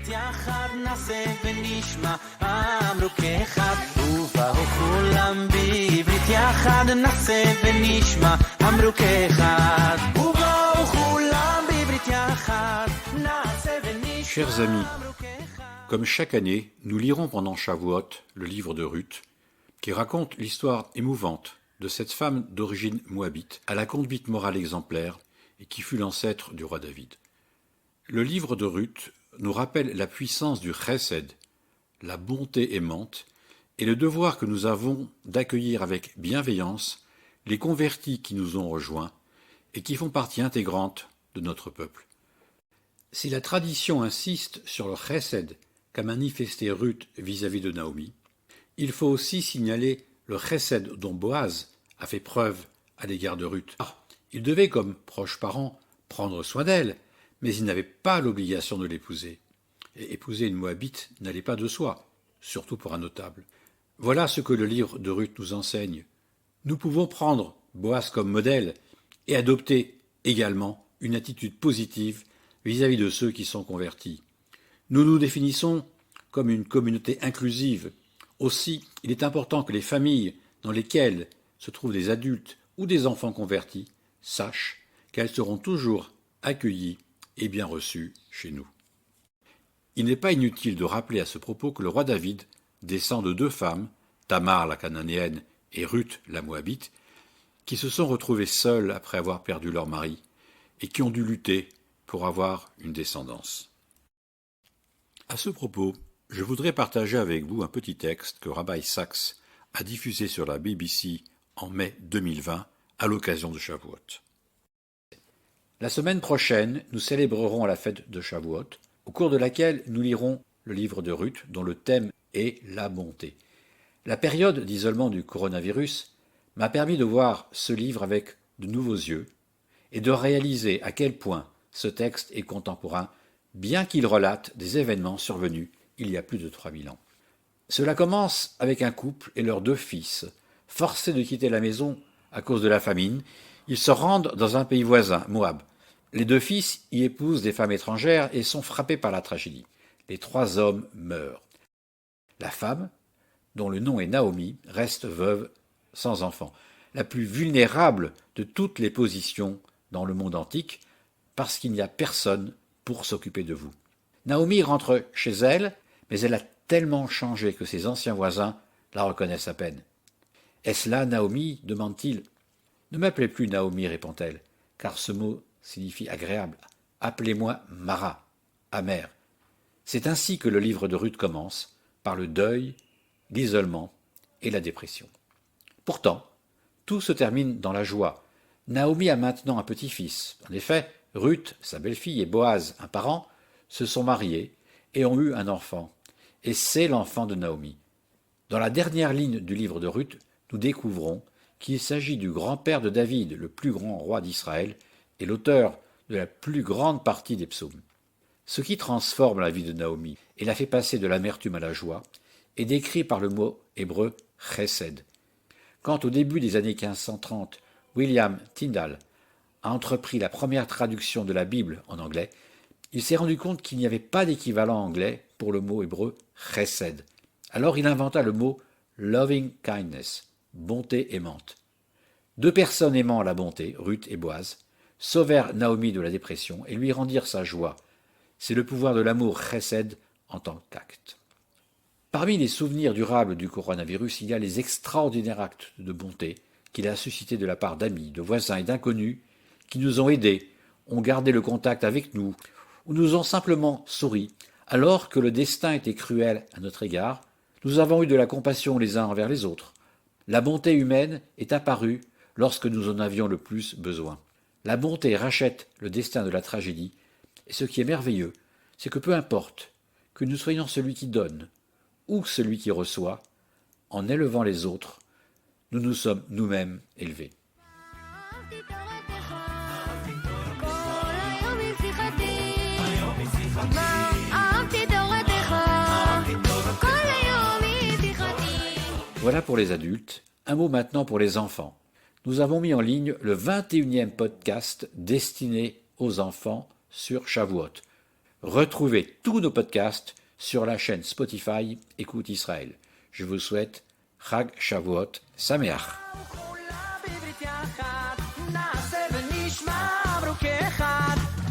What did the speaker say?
בעברית יחד נעשה ונשמע אמרו כאחד ובאו כולם בעברית יחד נעשה ונשמע אמרו כאחד ובאו כולם בעברית יחד נעשה ונשמע. Chers amis, comme chaque année, nous lirons pendant Shavuot le livre de Ruth, qui raconte l'histoire émouvante de cette femme d'origine moabite, à la conduite morale exemplaire et qui fut l'ancêtre du roi David. Le livre de Ruth nous rappelle la puissance du chesed, la bonté aimante, et le devoir que nous avons d'accueillir avec bienveillance les convertis qui nous ont rejoints et qui font partie intégrante de notre peuple. Si la tradition insiste sur le chesed qu'a manifesté Ruth vis-à-vis de Naomi, il faut aussi signaler le chesed dont Boaz a fait preuve à l'égard de Ruth. Il devait, comme proche parent, prendre soin d'elle, mais il n'avait pas l'obligation de l'épouser. Et épouser une Moabite n'allait pas de soi, surtout pour un notable. Voilà ce que le livre de Ruth nous enseigne. Nous pouvons prendre Boaz comme modèle et adopter également une attitude positive vis-à-vis de ceux qui sont convertis. Nous nous définissons comme une communauté inclusive. Aussi, il est important que les familles dans lesquelles se trouvent des adultes ou des enfants convertis sachent qu'elles seront toujours accueillies et bien reçues chez nous. Il n'est pas inutile de rappeler à ce propos que le roi David descend de deux femmes, Tamar la cananéenne et Ruth la moabite, qui se sont retrouvées seules après avoir perdu leur mari et qui ont dû lutter pour avoir une descendance. À ce propos, je voudrais partager avec vous un petit texte que Rabbi Sachs a diffusé sur la BBC en mai 2020 à l'occasion de Shavuot. La semaine prochaine, nous célébrerons la fête de Shavuot, au cours de laquelle nous lirons le livre de Ruth, dont le thème est la bonté. La période d'isolement du coronavirus m'a permis de voir ce livre avec de nouveaux yeux et de réaliser à quel point ce texte est contemporain, bien qu'il relate des événements survenus il y a plus de 3000 ans. Cela commence avec un couple et leurs deux fils. Forcés de quitter la maison à cause de la famine, ils se rendent dans un pays voisin, Moab. Les deux fils y épousent des femmes étrangères et sont frappés par la tragédie. Les trois hommes meurent. La femme, dont le nom est Naomi, reste veuve sans enfant, la plus vulnérable de toutes les positions dans le monde antique, parce qu'il n'y a personne pour s'occuper de vous. Naomi rentre chez elle, mais elle a tellement changé que ses anciens voisins la reconnaissent à peine. « Est-ce là Naomi » demande-t-il. « Ne m'appelez plus Naomi » répond-elle, car ce mot signifie agréable. « Appelez-moi Mara, amère. » C'est ainsi que le livre de Ruth commence, par le deuil, l'isolement et la dépression. Pourtant, tout se termine dans la joie. Naomi a maintenant un petit-fils. En effet, Ruth, sa belle-fille, et Boaz, un parent, se sont mariés et ont eu un enfant. Et c'est l'enfant de Naomi. Dans la dernière ligne du livre de Ruth, nous découvrons qu'il s'agit du grand-père de David, le plus grand roi d'Israël, et l'auteur de la plus grande partie des psaumes. Ce qui transforme la vie de Naomi et la fait passer de l'amertume à la joie est décrit par le mot hébreu chesed. Quand au début des années 1530, William Tyndale a entrepris la première traduction de la Bible en anglais, il s'est rendu compte qu'il n'y avait pas d'équivalent anglais pour le mot hébreu chesed. Alors il inventa le mot loving kindness, bonté aimante. Deux personnes aimant la bonté, Ruth et Boaz, sauvèrent Naomi de la dépression et lui rendirent sa joie. C'est le pouvoir de l'amour chesed en tant qu'acte. Parmi les souvenirs durables du coronavirus, il y a les extraordinaires actes de bonté qu'il a suscités de la part d'amis, de voisins et d'inconnus qui nous ont aidés, ont gardé le contact avec nous, ou nous ont simplement souri. Alors que le destin était cruel à notre égard, nous avons eu de la compassion les uns envers les autres. La bonté humaine est apparue lorsque nous en avions le plus besoin. La bonté rachète le destin de la tragédie, et ce qui est merveilleux, c'est que peu importe que nous soyons celui qui donne ou celui qui reçoit, en élevant les autres, nous nous sommes nous-mêmes élevés. Voilà pour les adultes. Un mot maintenant pour les enfants. Nous avons mis en ligne le 21e podcast destiné aux enfants sur Shavuot. Retrouvez tous nos podcasts sur la chaîne Spotify Écoute Israël. Je vous souhaite Chag Shavuot Sameach. כולם בברית יחד, נעשה ונשמע אמרו כאחד.